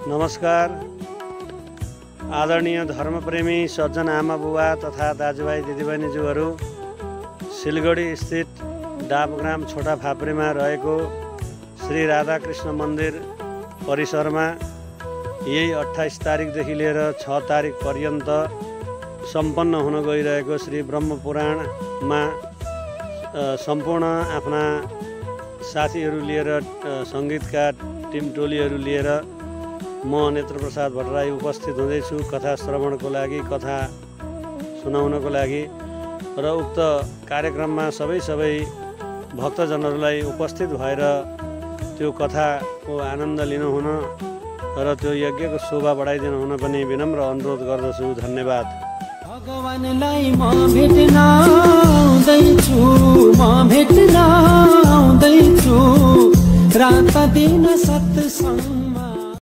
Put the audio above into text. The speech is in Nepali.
नमस्कार। आदरणीय धर्मप्रेमी सज्जन आमा बुबा तथा दाजुभाइ दिदीबहिनीज्यूहरू, सिलगढी स्थित डाबग्राम छोटा फाप्रेमा रहेको श्री राधाकृष्ण मन्दिर परिसरमा यही 28 तारिकदेखि लिएर 6 तारिक पर्यन्त सम्पन्न हुन गइरहेको श्री ब्रह्मपुराणमा सम्पूर्ण आफ्ना साथीहरू लिएर, सङ्गीतका टिम टोलीहरू लिएर म नेत्रप्रसाद भट्टराई उपस्थित हुँदैछु कथा श्रवणको लागि, कथा सुनाउनको लागि। र उक्त कार्यक्रममा सबै भक्तजनहरूलाई उपस्थित भएर त्यो कथाको आनन्द लिनुहुन र त्यो यज्ञको शोभा बढाइदिनु हुन पनि विनम्र अनुरोध गर्दछु। धन्यवाद। भगवानलाई म भेट्न आउँदैछु, रात दिन सत्सङ्ग